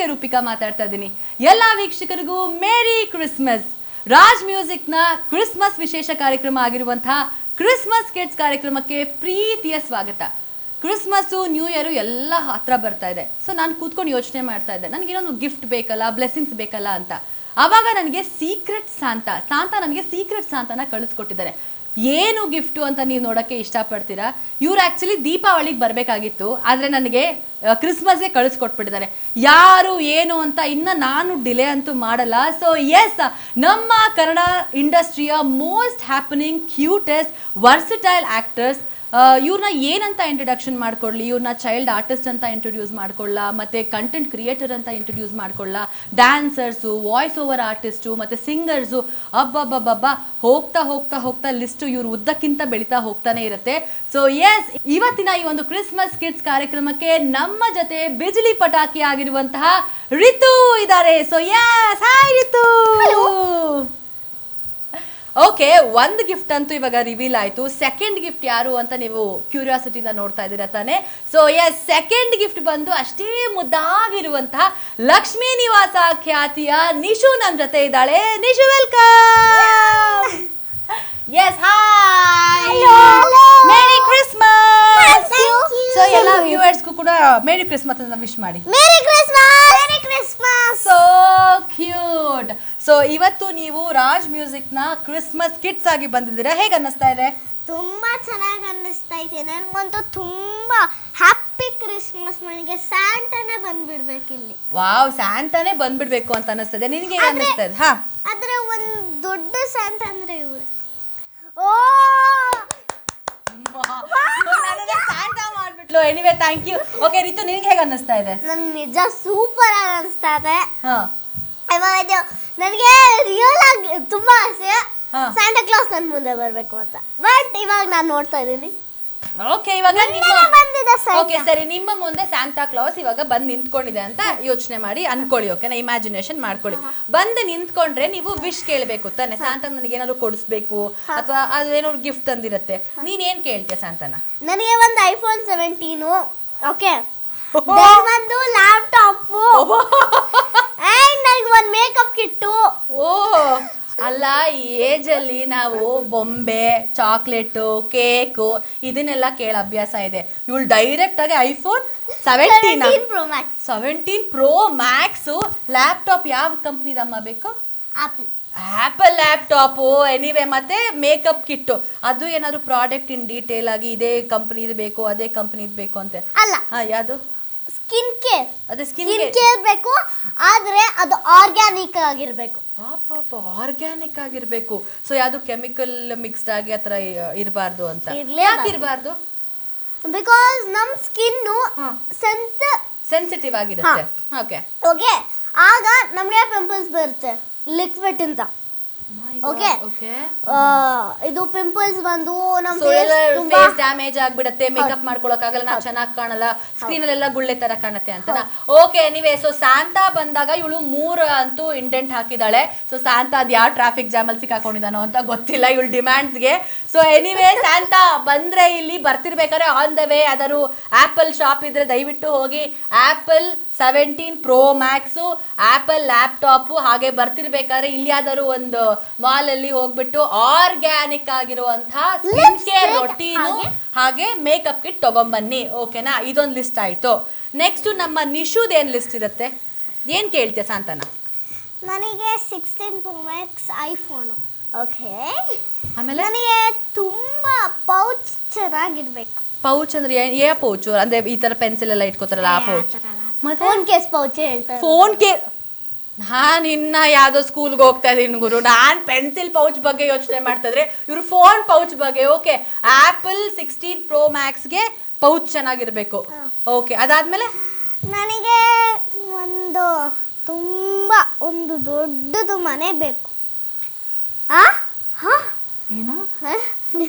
ಪ್ರೀತಿಯ ರೂಪಿಕಾ ಮಾತಾಡ್ತಾ ಇದ್ದೀನಿ. ಎಲ್ಲ ವೀಕ್ಷಕರಿಗೂ ಮೇರಿ ಕ್ರಿಸ್ಮಸ್. ರಾಜ್ ಮ್ಯೂಸಿಕ್ನ ಕ್ರಿಸ್ಮಸ್ ವಿಶೇಷ ಕಾರ್ಯಕ್ರಮ ಆಗಿರುವಂತಹ ಕ್ರಿಸ್ಮಸ್ ಕಿಡ್ಸ್ ಕಾರ್ಯಕ್ರಮಕ್ಕೆ ಪ್ರೀತಿಯ ಸ್ವಾಗತ. ಕ್ರಿಸ್ಮಸ್ಸು ನ್ಯೂ ಇಯರು ಎಲ್ಲ ಹತ್ರ ಬರ್ತಾ ಇದೆ. ಸೊ ನಾನು ಕೂತ್ಕೊಂಡು ಯೋಚನೆ ಮಾಡ್ತಾ ಇದ್ದೆ, ನನಗೇನೊಂದು ಗಿಫ್ಟ್ ಬೇಕಲ್ಲ, ಬ್ಲೆಸ್ಸಿಂಗ್ಸ್ ಬೇಕಲ್ಲ ಅಂತ. ಆವಾಗ ನನಗೆ ಸೀಕ್ರೆಟ್ ಸಾಂತಾ ನನಗೆ ಸೀಕ್ರೆಟ್ ಸಾಂತಾನ ಕಳಿಸ್ಕೊಟ್ಟಿದ್ದಾರೆ. ಏನು ಗಿಫ್ಟು ಅಂತ ನೀವು ನೋಡೋಕ್ಕೆ ಇಷ್ಟಪಡ್ತೀರಾ? ಇವ್ರು ಆ್ಯಕ್ಚುಲಿ ದೀಪಾವಳಿಗೆ ಬರಬೇಕಾಗಿತ್ತು, ಆದರೆ ನನಗೆ ಕ್ರಿಸ್ಮಸ್ಗೆ ಕಳಿಸ್ಕೊಟ್ಬಿಟ್ಟಿದ್ದಾರೆ. ಯಾರು ಏನು ಅಂತ ಇನ್ನು ನಾನು ಡಿಲೇ ಅಂತೂ ಮಾಡಲ್ಲ. ಸೊ ಎಸ್, ನಮ್ಮ ಕನ್ನಡ ಇಂಡಸ್ಟ್ರಿಯ most happening, cutest, versatile actors ಇವ್ರನ್ನ ಏನಂತ ಇಂಟ್ರಡಕ್ಷನ್ ಮಾಡ್ಕೊಳ್ಳಿ, ಇವ್ರನ್ನ ಚೈಲ್ಡ್ ಆರ್ಟಿಸ್ಟ್ ಅಂತ ಇಂಟ್ರೊಡ್ಯೂಸ್ ಮಾಡ್ಕೊಳ್ಳ, ಮತ್ತು ಕಂಟೆಂಟ್ ಕ್ರಿಯೇಟರ್ ಅಂತ ಇಂಟ್ರೊಡ್ಯೂಸ್ ಮಾಡ್ಕೊಳ್ಳ, ಡ್ಯಾನ್ಸರ್ಸು, ವಾಯ್ಸ್ ಓವರ್ ಆರ್ಟಿಸ್ಟು ಮತ್ತು ಸಿಂಗರ್ಸು, ಅಬ್ಬಬ್ಬಬ್ಬಬ್ಬ ಹೋಗ್ತಾ ಹೋಗ್ತಾ ಹೋಗ್ತಾ ಲಿಸ್ಟು ಇವ್ರು ಉದ್ದಕ್ಕಿಂತ ಬೆಳೀತಾ ಹೋಗ್ತಾನೆ ಇರುತ್ತೆ. ಸೊ ಎಸ್, ಇವತ್ತಿನ ಈ ಒಂದು ಕ್ರಿಸ್ಮಸ್ ಕಿಡ್ಸ್ ಕಾರ್ಯಕ್ರಮಕ್ಕೆ ನಮ್ಮ ಜೊತೆ ಬಿಜಿಲಿ ಪಟಾಕಿ ಆಗಿರುವಂತಹ ರಿತು ಇದ್ದಾರೆ. So yes, hi Ritu. Okay, ಒಂದು ಗಿಫ್ಟ್ ಅಂತೂ ಇವಾಗ ರಿವೀಲ್ ಆಯಿತು. ಸೆಕೆಂಡ್ ಗಿಫ್ಟ್ ಯಾರು ಅಂತ ನೀವು ಕ್ಯೂರಿಯಾಸಿಟಿಯಿಂದ ನೋಡ್ತಾ ಇದ್ದೀರಾ ತಾನೆ? ಸೊ ಎಸ್, ಸೆಕೆಂಡ್ ಗಿಫ್ಟ್ ಬಂದು ಅಷ್ಟೇ ಮುದ್ದಾಗಿರುವಂತಹ ಲಕ್ಷ್ಮೀ ನಿವಾಸ ಖ್ಯಾತಿಯ ನಿಶು ನಮ್ಮ ಜೊತೆ ಇದ್ದಾಳೆ. Nishu, welcome. Yes, hi, merry Christmas. So ಎಲ್ಲ ವ್ಯೂವರ್ಸ್ಗೂ ಕೂಡ ಮೇರಿ ಕ್ರಿಸ್ಮಸ್ ಅಂತ ವಿಶ್ ಮಾಡಿ. Merry Christmas, merry Christmas. So cute. So ಇವತ್ತು ನೀವು ರಾಜ್ ಮ್ಯೂಸಿಕ್ನ ಕ್ರಿಸ್ಮಸ್ ಕಿಡ್ಸ್ ಆಗಿ ಬಂದಿದ್ದೀರಾ. ಹೇಗೆ ಅನ್ನಿಸ್ತಾ ಇದೆ? ತುಂಬಾ ಚೆನ್ನಾಗಿ ಅನ್ನಿಸ್ತಾ ಇದೆ. ನನಗಂತೂ ತುಂಬಾ ಹ್ಯಾಪಿ ಕ್ರಿಸ್ಮಸ್. ನನಗೆ ಸ್ಯಾಂಟಾನೇ ಬಂದ್ಬಿಡ್ಬೇಕು ಇಲ್ಲಿ. ವಾವ್, ಸ್ಯಾಂಟಾನೇ ಬಂದ್ಬಿಡ್ಬೇಕು ಅಂತ ಅನ್ನಿಸ್ತದೆ. ನಿನಗೆ ಹೇಗೆ ಅನ್ನಿಸ್ತಾ ಇದೆ? ಹಾ, ಆದ್ರೆ ಒಂದು ದೊಡ್ಡ ಸ್ಯಾಂಟ್ ಅಂದ್ರೆ ಇವ್ರೆ. ಓ, ಸ್ಯಾಂಟಾ ಮಾಡ್ಬಿಟ್ಲು. Anyway, thank you. Okay Ritu, ನಿನಗೆ ಹೇಗೆ ಅನ್ನಿಸ್ತಾ ಇದೆ? ನನ್ಗೆ ನಿಜ ಸೂಪರ್ ಆಗಿ ಅನಿಸ್ತಾ ಇದೆ. ಹಾ, ನನಗೆ ರಿಯಲ್ ಆಗಿ ತುಂಬಾ ಆಸೆ ಸ್ಯಾಂಟಾ ಕ್ಲಾಸ್ ನನ್ನ ಮುಂದೆ ಬರಬೇಕು ಅಂತ. ಬಟ್ ಇವಾಗ ನಾನು ನೋಡ್ತಾ ಇದ್ದೀನಿ. ಓಕೆ, ಇವಾಗ ಬಂದಿದೆ ಓಕೆ ಸರಿ, ನಿಮ್ಮ ಮುಂದೆ ಸ್ಯಾಂಟಾ ಕ್ಲಾಸ್ ಇವಾಗ ಬಂದು ನಿಂತ್ಕೊಂಡಿದೆ ಅಂತ ಯೋಚನೆ ಮಾಡಿ ಅನ್ಕೊಳ್ಳಿ. ಓಕೆನಾ, ಇಮ್ಯಾಜಿನೇಷನ್ ಮಾಡ್ಕೊಳ್ಳಿ. ಬಂದು ನಿಂತ್ಕೊಂಡ್ರೆ ನೀವು ವಿಶ್ ಕೇಳಬೇಕು ತಾನೆ. ಸ್ಯಾಂಟಾ ನನಗೆ ಏನಾದ್ರು ಕೊಡಿಸ್ಬೇಕು ಅಥವಾ ಅದೇನಾದ್ರು ಗಿಫ್ಟ್ ತಂದಿರತ್ತೆ. ನೀನೇನ್ ಕೇಳ್ತೀಯ ಸ್ಯಾಂಟಾನ? ನನಗೆ ಒಂದು ಐಫೋನ್ 17, ಓಕೆ, ಒಂದು ಲ್ಯಾಪ್ಟಾಪ್, ನನಗೆ ಒಂದು ಮೇಕಪ್ ಕಿಟ್ಟು. ಓ ಅಲ್ಲ, ಈ ಏಜಲ್ಲಿ ನಾವು ಬೊಂಬೆ, ಚಾಕ್ಲೇಟು, ಕೇಕು ಇದನ್ನೆಲ್ಲ ಕೇಳ ಅಭ್ಯಾಸ ಇದೆ. ಇವಳು ಡೈರೆಕ್ಟ್ ಆಗಿ ಐಫೋನ್ 17 ಪ್ರೋ ಮ್ಯಾಕ್ಸು. ಲ್ಯಾಪ್ಟಾಪ್ ಯಾವ ಕಂಪ್ನಿದಮ್ಮ ಬೇಕು? Apple laptop. ಎನಿವೆ, ಮತ್ತೆ ಮೇಕಪ್ ಕಿಟ್ಟು. ಅದು ಏನಾದ್ರು ಪ್ರಾಡಕ್ಟ್ ಇನ್ ಡೀಟೇಲ್ ಆಗಿ ಇದೇ ಕಂಪ್ನಿದು ಬೇಕು, ಅದೇ ಕಂಪ್ನಿದು ಬೇಕು ಅಂತ ಅಲ್ಲ. ಯಾವುದು? Skin care. ಅದೇ ಸ್ಕಿನ್ ಕೇರ್ ಬೇಕು, ಆದ್ರೆ ಅದು ಆರ್ಗ್ಯಾನಿಕ್ ಆಗಿರ್ಬೇಕು. ಪಾಪ, ಆರ್ಗ್ಯಾನಿಕ್ ಆಗಿರ್ಬೇಕು. ಸೊ ಯಾವುದು ಕೆಮಿಕಲ್ ಮಿಕ್ಸ್ಡ್ ಆಗಿ ಆತರ ಇರಬಾರ್ದು ಅಂತ. ಯಾಕೆ ಇರಬಾರ್ದು? ಬಿಕಾಸ್ ನಮ್ ಸ್ಕಿನ್ ಸೆನ್ಸಿಟಿವ್ ಆಗಿರುತ್ತೆ. ಓಕೆ ಓಕೆ, ಆಗ ನಮ್ಗೆ ಪಿಂಪಲ್ಸ್ ಬರುತ್ತೆ ಲಿಕ್ವಿಡ್ ಇಂದ. ಓಕೆ, ಇದು ಪಿಂಪಲ್ಸ್ ಬಂದು ನಮ್ ಫೇಸ್ ಡ್ಯಾಮೇಜ್ ಆಗ್ಬಿಡತ್ತೆ, ಮೇಕಪ್ ಮಾಡ್ಕೊಳಕ್ ಆಗಲ್ಲ, ನಾವು ಚೆನ್ನಾಗಿ ಕಾಣಲ್ಲ, ಸ್ಕ್ರೀನ್ ಅಲ್ಲೆಲ್ಲ ಗುಳ್ಳೆ ತರ ಕಾಣುತ್ತೆ ಅಂತ. ಓಕೆ, ಎನಿವೆ, ಸೊ ಸ್ಯಾಂಟಾ ಬಂದಾಗ ಇವಳು 3 ಅಂತೂ ಇಂಡೆಂಟ್ ಹಾಕಿದಾಳೆ. ಸೊ ಸ್ಯಾಂಟಾ ಅದ್ ಯಾವ ಟ್ರಾಫಿಕ್ ಜಾಮ್ ಅಲ್ಲಿ ಸಿಕ್ಕಾಕೊಂಡಿದಾನೋ ಅಂತ ಗೊತ್ತಿಲ್ಲ ಇವಳು ಡಿಮ್ಯಾಂಡ್ಸ್ಗೆ. ಸೊ ಎನಿವೆ, ಸ್ಯಾಂಟಾ ಬಂದ್ರೆ ಇಲ್ಲಿ ಬರ್ತಿರ್ಬೇಕಾದ್ರೆ ಆನ್ ದ ವೇ ಯಾವ್ದಾದ್ರು ಆಪಲ್ ಶಾಪ್ ಇದ್ರೆ ದಯವಿಟ್ಟು ಹೋಗಿ apple 17 pro max, apple laptop, ಹಾಗೆ ಬರ್ತಿರ್ಬೇಕಾದ್ರೆ ಇಲ್ಲಿ ಯಾವ್ದಾದ್ರು ಒಂದು ಮಾಲ್ ಅಲ್ಲಿ ಹೋಗ್ಬಿಟ್ಟು ಆರ್ಗ್ಯಾನಿಕ್ ಆಗಿರುವಂತಹ ಸ್ಕಿನ್ ಕೇರ್ ರೊಟೀನು ಹಾಗೆ ಮೇಕಪ್ ಕಿಟ್ ತಗೊಂಬನ್ನಿ. ಓಕೆನಾ, ಇದೊಂದು ಲಿಸ್ಟ್ ಆಯ್ತು. ನೆಕ್ಸ್ಟ್ ನಮ್ಮ ನಿಶುದ್ ಏನ್ ಲಿಸ್ಟ್ ಇರುತ್ತೆ? ಏನ್ ಕೇಳ್ತೀಯ ಸಾಂತಾನ? ನನಗೆ 16 ಪ್ರೋ ಮ್ಯಾಕ್ಸ್ ಐಫೋನು. ಓಕೆ, ಆಮೇಲೆ ನನಗೆ ತುಂಬಾ ಪೌಚ್ ಚೆನ್ನಾಗಿರ್ಬೇಕು. ಪೌಚ್ ಅಂದ್ರೆ ಏ ಪೌಚ್ ಅಂದ್ರೆ ಈ ತರ ಪೆನ್ಸಿಲ್ ಎಲ್ಲ ಇಟ್ಕೋತಾರಲ್ಲ ಆ ಪೌಚ್. ಮತ್ತೆ ಫೋನ್ ಕೇಸ್ ಪೌಚ್ ಹೇಳ್ತಾರೆ. Phone case? ನಾನು ಇನ್ನ ಯಾವ್ದೋ ಸ್ಕೂಲ್ಗೆ ಹೋಗ್ತಾ ಇದೀನಿ ಗುರು. ನಾನು ಪೆನ್ಸಿಲ್ ಪೌಚ್ ಬಗ್ಗೆ ಯೋಚನೆ ಮಾಡ್ತಾ ಇದ್ರೆ ಇವ್ರು ಫೋನ್ ಪೌಚ್ ಬಗ್ಗೆ. ಓಕೆ, ಆಪಲ್ 16 ಪ್ರೋ ಮ್ಯಾಕ್ಸ್ಗೆ ಪೌಚ್ ಚೆನ್ನಾಗಿರ್ಬೇಕು. ಓಕೆ, ಅದಾದ್ಮೇಲೆ ನನಗೆ ಒಂದು ದೊಡ್ಡದು ಮನೆ ಬೇಕು. ಏನು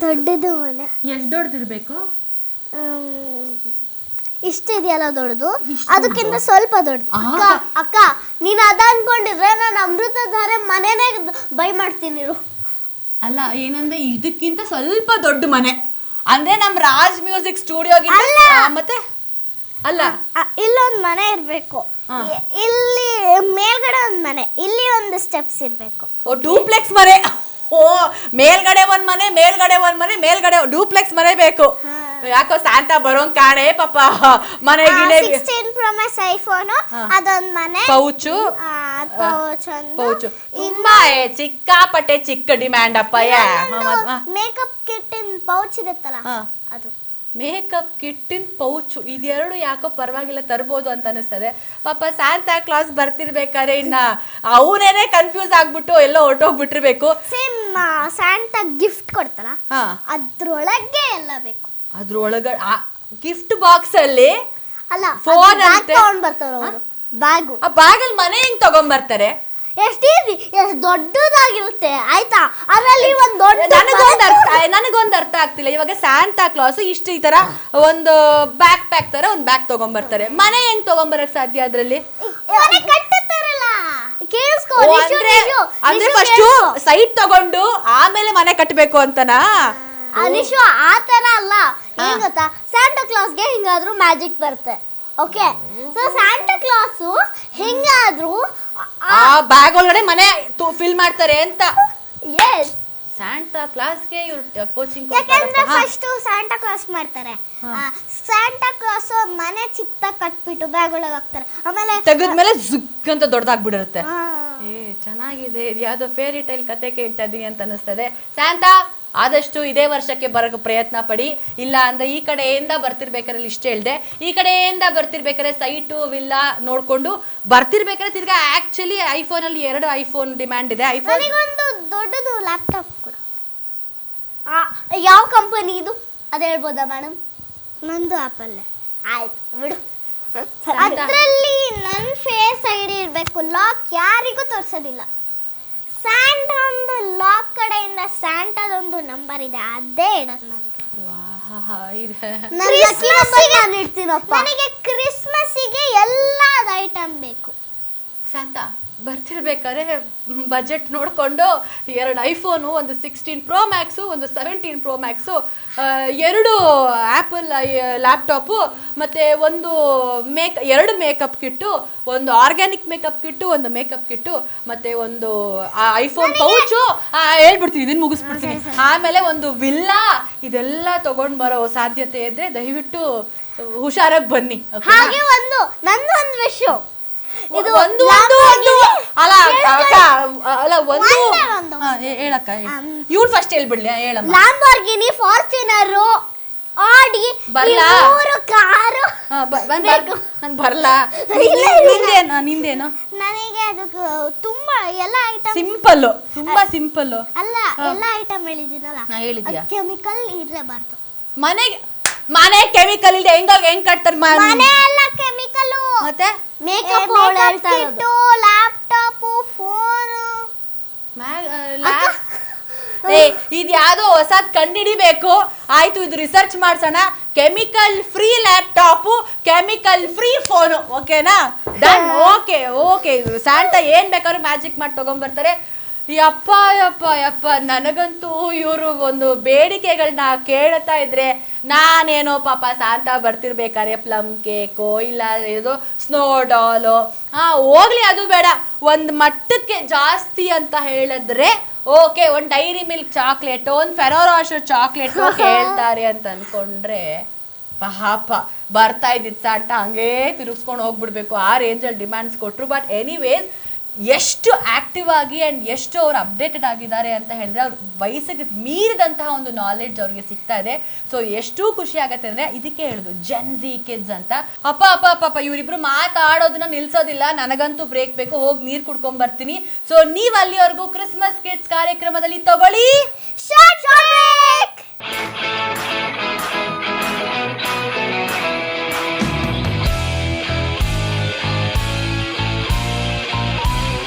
ದೊಡ್ಡದು ಮನೆ? ಎಷ್ಟು ದೊಡ್ಡದಿರ್ಬೇಕು? ಇಷ್ಟಿದೆಯಲ್ಲ ದೊಡ್ಡದು, ಅದಕ್ಕಿಂತ ಸ್ವಲ್ಪ ದೊಡ್ಡದು. ಅಕ್ಕ, ನೀನು ಅದ ಅನ್ಕೊಂಡಿದ್ರೆ ನಾನು ಅಮೃತಧಾರೆ ಮನೆನೇ ಬೈ ಮಾಡ್ತೀನಿ. ಅಲ್ಲ, ಏನಂದ್ರೆ ಇದಕ್ಕಿಂತ ಸ್ವಲ್ಪ ದೊಡ್ಡ ಮನೆ ಅಂದ್ರೆ ನಮ್ ರಾಜ್ ಮ್ಯೂಸಿಕ್ ಸ್ಟುಡಿಯೋಗಿಂತ. ಮತ್ತೆ ಅಲ್ಲ ಇಲ್ಲೊಂದ್ ಮನೆ ಇರ್ಬೇಕು, ಇಲ್ಲಿ ಮೇಲ್ಗಡೆ ಒಂದ್ ಮನೆ, ಇಲ್ಲಿ ಒಂದು ಸ್ಟೆಪ್ಸ್ ಇರ್ಬೇಕು. ಓ ಡೂಪ್ಲೆಕ್ಸ್ ಮನೆ. ಓ ಮೇಲ್ಗಡೆ ಒಂದ್ ಮನೆ, ಮೇಲ್ಗಡೆ ಒಂದ್ ಮನೆ, ಮೇಲ್ಗಡೆ ಡೂಪ್ಲೆಕ್ಸ್ ಮನೆ ಬೇಕು. ಯಾಕೋ ಸ್ಯಾಂಟಾ ಬರೋಂಗ್ ಕಾಣೆ ಪಾಪ. ಮನೆಗೆ 16 Pro Max ಐಫೋನ್, ಅದೊಂದ್ ಮನೆ, ಪೌಚು ತುಂಬಾ ಸಿಕ್ಕಾಪಟ್ಟೆ ಚಿಕ್ಕ ಡಿಮ್ಯಾಂಡ್ ಅಪ್ಪ. ಮೇಕಪ್ ಕಿಟ್ ಇನ್ ಪೌಚ್ ಇರುತ್ತಲ್ಲ ಅದು. ಮೇಕಪ್ ಕಿಟ್ಟಿನ ಪೌಚು ಇದೆರಡು ಯಾಕೋ ಪರವಾಗಿಲ್ಲ ತರ್ಬೋದು ಅಂತ ಅನಿಸ್ತದೆ. ಪಾಪ ಸ್ಯಾಂಟಾ ಕ್ಲಾಸ್ ಬರ್ತಿರ್ಬೇಕಾದ್ರೆ ಇನ್ನ ಅವನೇನೆ ಕನ್ಫ್ಯೂಸ್ ಆಗ್ಬಿಟ್ಟು ಎಲ್ಲೋ ಹೊರಟೋಗ್ಬಿಟ್ಟಿರ್ಬೇಕು. ಸೇಮ್ ಸ್ಯಾಂಟಾ ಗಿಫ್ಟ್ ಕೊಡ್ತಾರ, ಅದ್ರೊಳಗೆ ಎಲ್ಲ ಬೇಕು. ಅದ್ರೊಳಗಡೆ ಗಿಫ್ಟ್ ಬಾಕ್ಸ್ ಅಲ್ಲಿ ಅಲ್ಲ, ಫೋನ್ ಅಂತೆ ತಗೊಂಡ್ ಬರ್ತಾರ ಅವರು. ಬ್ಯಾಗು, ಆ ಬ್ಯಾಗಲ್ಲಿ ಮನೆ ಹೆಂಗ್ ತಗೊಂಡ್ಬರ್ತಾರೆ? ಎಷ್ಟು ದೊಡ್ಡದಾಗಿರುತ್ತೆ ಆಯ್ತಾ, ಅದರಲ್ಲಿ ಒಂದ್ ದೊಡ್ಡ ನನಗೊಂದು ಅರ್ಥ ಆಗ್ತಿಲ್ಲ. ಇವಾಗ ಸ್ಯಾಂಟಾ ಕ್ಲಾಸ್ ಇಷ್ಟು ಈ ತರ ಒಂದು ಬ್ಯಾಕ್ ಪ್ಯಾಕ್ ತರ ಒಂದು ಬ್ಯಾಗ್ ತಗೊಂಡ್ಬರ್ತಾರೆ, ಮನೆ ಹೆಂಗ್ ತಗೊಂಡ್ಬರಕ್ ಸಾಧ್ಯ? ಅದ್ರಲ್ಲಿ ಕಟ್ಟುತ್ತಾರಲ್ಲ, ಕೇಳಿಸ್ಕೊ. ಅಂದ್ರೆ ಫಸ್ಟ್ ಸೈಟ್ ತಗೊಂಡು ಆಮೇಲೆ ಮನೆ ಕಟ್ಟಬೇಕು ಅಂತನಾ? ಅನಿಶು ಆ ತರ ಅಲ್ಲ. ಏನ್ ಗೊತ್ತಾ, ಸ್ಯಾಂಟಾ ಕ್ಲಾಸ್ಗೆ ಹಿಂಗಾದ್ರೂ ಮ್ಯಾಜಿಕ್ ಬರುತ್ತೆ. ಓಕೆ, ಸೊ ಸ್ಯಾಂಟಾ ಕ್ಲಾಸ್ ಹೆಂಗಾದ್ರೂ ಆ ಬ್ಯಾಗ್ ಒಳಗಡೆ ಮನೆ ಫಿಲ್ ಮಾಡ್ತಾರೆ ಅಂತ. ಎಸ್, ಸ್ಯಾಂಟಾ ಕ್ಲಾಸ್ಗೆ ಇವ್ರು ಕೋಚಿಂಗ್ ಯಾಕಂದ್ರೆ ಫಸ್ಟ್ ಸ್ಯಾಂಟಾ ಕ್ಲಾಸ್ ಮಾಡ್ತಾರೆ. ಸ್ಯಾಂಟಾ ಕ್ಲಾಸ್ ಮನೆ ಚಿಕ್ಕದಾಗಿ ಕಟ್ಬಿಟ್ಟು ಬ್ಯಾಗ್ ಒಳಗೆ ಹಾಕ್ತಾರೆ, ಆಮೇಲೆ ತೆಗೆದ್ಮೇಲೆ ಜುಗ್ ಅಂತ ದೊಡ್ಡದಾಗ್ಬಿಡಿರುತ್ತೆ. ಚೆನ್ನಾಗಿದೆ, ಇದು ಯಾವ್ದೋ ಫೇರಿ ಟೈಲ್ ಕತೆ ಕೇಳ್ತಾ ಇದೀನಿ ಅಂತ ಅನಿಸ್ತದೆ. ಸ್ಯಾಂಟಾ ಆದಷ್ಟು ಇದೇ ವರ್ಷಕ್ಕೆ ಬರೋಕೆ ಪ್ರಯತ್ನ ಪಡಿ. ಇಲ್ಲ ಅಂದ್ರೆ ಈ ಕಡೆಯಿಂದ ಬರ್ತಿರ್ಬೇಕಾದ್ರೆ ಇಷ್ಟ ಹೇಳ್ದೆ, ಈ ಕಡೆಯಿಂದ ಬರ್ತಿರ್ಬೇಕಾದ್ರೆ ಸೈಟು ವಿಲ್ಲ ನೋಡ್ಕೊಂಡು ಬರ್ತಿರ್ಬೇಕಾದ್ರೆ ತಿರ್ಗಾ ಆಕ್ಚುಲಿ ಐಫೋನ್ ಅಲ್ಲಿ 2 ಐಫೋನ್ ಡಿಮ್ಯಾಂಡ್ ಇದೆ. ಐಫೋನ್ ಒಂದು ದೊಡ್ಡದು ಲ್ಯಾಪ್ಟಾಪ್ ಕೂಡ. ಯಾವ ಕಂಪನಿ ಇದು ಅದ ಹೇಳ್ಬೋದಾ ಮೇಡಮ್? ನಂದು ಆಪಲ್. ಆಯ್ತು ಬಿಡು, ಅದ್ರಲ್ಲಿ ನನ್ನ ಫೇಸ್ ಐಡಿ ಇರ್ಬೇಕು, ಲಾಕ್ ಯಾರಿಗೂ ತೋರ್ಸೋದಿಲ್ಲ. ಸ್ಯಾಂಟಾ ಒಂದು ಲಾಕ್ ಕಡೆಯಿಂದ ಸ್ಯಾಂಟಾದೊಂದು ನಂಬರ್ ಇದೆ, ಅದೇ ಇಡೋದು ನನಗೆ. ಕ್ರಿಸ್ಮಸ್ಸಿಗೆ ಎಲ್ಲ ಐಟಮ್ ಬೇಕು. ಸ್ಯಾಂಟಾ ಬರ್ತಿರ್ಬೇಕಾದ್ರೆ ಬಜೆಟ್ ನೋಡಿಕೊಂಡು 2 ಐಫೋನು, ಒಂದು 16 Pro Max, ಒಂದು 17 Pro Max, 2 ಆ್ಯಪಲ್ ಲ್ಯಾಪ್ಟಾಪು, ಮತ್ತು ಒಂದು 2 ಮೇಕಪ್ ಕಿಟ್ಟು, ಒಂದು ಆರ್ಗ್ಯಾನಿಕ್ ಮೇಕಪ್ ಕಿಟ್ಟು, ಒಂದು ಮೇಕಪ್ ಕಿಟ್ಟು, ಮತ್ತು ಒಂದು ಐಫೋನ್ ಪೌಚು. ಹೇಳ್ಬಿಡ್ತೀನಿ, ಇದನ್ನು ಮುಗಿಸ್ಬಿಡ್ತೀನಿ. ಆಮೇಲೆ ಒಂದು ವಿಲ್ಲಾ. ಇದೆಲ್ಲ ತಗೊಂಡು ಬರೋ ಸಾಧ್ಯತೆ ಇದ್ರೆ ದಯವಿಟ್ಟು ಹುಷಾರಾಗಿ ಬನ್ನಿ. ಹಾಗೆ ನಂದು ಒಂದು ವಿಷಯ, ಇದು ಒಂದು ಅಲ್ಲ ಒಂದು ಹೇಳಕ್ಕ, ಇವ್ಳು ಫಸ್ಟ್ ಹೇಳ್ಬಿಡ್ಲಿ, ಹೇಳಮ್ಮ. ಲ್ಯಾಂಬೋರ್ಗಿನಿ, ಫಾರ್ಚುನರ್, ಆಡಿ, ಬರ್ಲಾ ಕಾರು ನನ್ ಬರ್ಲಾ? ನಿಂದೇನು? ನನಗೆ ಅದಕ್ಕೆ ತುಂಬಾ ಎಲ್ಲ ಐಟಮ್ ಸಿಂಪಲ್, ತುಂಬಾ ಸಿಂಪಲ್ ಅಲ್ಲ. ಎಲ್ಲ ಐಟಮ್ ಹೇಳಿದ್ದೀನಲ್ಲ, ಹೇಳಿದ್ಯಾ? ಕೆಮಿಕಲ್ ಇರಲೇಬಾರ್ದು ಮನೆ ಕೆಮಿಕಲ್ ಇಲ್ಲದೆ ಹೆಂಗ್ ಕಟ್ತಾರೆ? ಮನೆ ಎಲ್ಲ ಕೆಮಿಕಲ್, ಮತ್ತೆ ಮೇಕಪ್ ಕಿಟ್ಟು, ಲ್ಯಾಪ್ಟಾಪ್, ಫೋನ್. ಇದು ಯಾವ್ದೋ ಹೊಸದ್ ಕಂಡಿಡಿಬೇಕು. ಆಯ್ತು, ಇದು ರಿಸರ್ಚ್ ಮಾಡ್ಸೋಣ. Chemical free laptop, chemical free phone. ಓಕೆನಾ? ಡನ್. Okay okay. ಸ್ಯಾಂಟಾ ಏನ್ ಬೇಕಾದ್ರೂ ಮ್ಯಾಜಿಕ್ ಮಾಡಿ ತಗೊಂಡ್ಬರ್ತಾರೆ. ಯಪ್ಪ ಯಪ್ಪ ಯಪ್ಪ, ನನಗಂತೂ ಇವರು ಒಂದು ಬೇಡಿಕೆಗಳನ್ನ ಕೇಳ್ತಾ ಇದ್ರೆ ನಾನೇನೋ ಪಾಪ ಸ್ಯಾಂಟಾ ಬರ್ತಿರ್ಬೇಕಾದ್ರೆ ಪ್ಲಮ್ ಕೇಕೋ ಇಲ್ಲ ಇದು ಸ್ನೋ ಡಾಲು, ಹೋಗ್ಲಿ ಅದು ಬೇಡ, ಒಂದು ಮಟ್ಟಕ್ಕೆ ಜಾಸ್ತಿ ಅಂತ ಹೇಳಿದ್ರೆ ಓಕೆ, ಒಂದು ಡೈರಿ ಮಿಲ್ಕ್ ಚಾಕ್ಲೇಟ್, ಒಂದು ಫೆರೋರಾಶರ್ ಚಾಕ್ಲೇಟ್ ಹೇಳ್ತಾರೆ ಅಂತ ಅನ್ಕೊಂಡ್ರೆ ಪಾಪ ಬರ್ತಾ ಇದ್ದಿದ್ದು ಸ್ಯಾಂಟಾ ಹಂಗೇ ತಿರುಗಿಸ್ಕೊಂಡು ಹೋಗ್ಬಿಡ್ಬೇಕು. ಆ ರೇಂಜಲ್ಲಿ ಡಿಮ್ಯಾಂಡ್ಸ್ ಕೊಟ್ಟರು. ಬಟ್ ಎನಿವೇಸ್, ಎಷ್ಟು ಆಕ್ಟಿವ್ ಆಗಿ ಆ್ಯಂಡ್ ಎಷ್ಟು ಅವ್ರು ಅಪ್ಡೇಟೆಡ್ ಆಗಿದ್ದಾರೆ ಅಂತ ಹೇಳಿದ್ರೆ ಅವ್ರ ವಯಸ್ಸಿಗೆ ಮೀರಿದಂತಹ ಒಂದು ನಾಲೆಡ್ಜ್ ಅವ್ರಿಗೆ ಸಿಗ್ತಾ ಇದೆ. ಸೊ ಎಷ್ಟು ಖುಷಿ ಆಗತ್ತೆ ಅಂದರೆ ಇದಕ್ಕೆ ಹೇಳೋದು ಜೆನ್ಜಿ ಕಿಡ್ಸ್ ಅಂತ. ಅಪ್ಪ ಅಪ್ಪ ಅಪ್ಪ ಇವರಿಬ್ರು ಮಾತಾಡೋದನ್ನ ನಿಲ್ಸೋದಿಲ್ಲ. ನನಗಂತೂ ಬ್ರೇಕ್ ಬೇಕು, ಹೋಗಿ ನೀರು ಕುಡ್ಕೊಂಡ್ ಬರ್ತೀನಿ. ಸೊ ನೀವು ಅಲ್ಲಿವರೆಗೂ ಕ್ರಿಸ್ಮಸ್ ಕಿಡ್ಸ್ ಕಾರ್ಯಕ್ರಮದಲ್ಲಿ ತಗೊಳ್ಳಿ.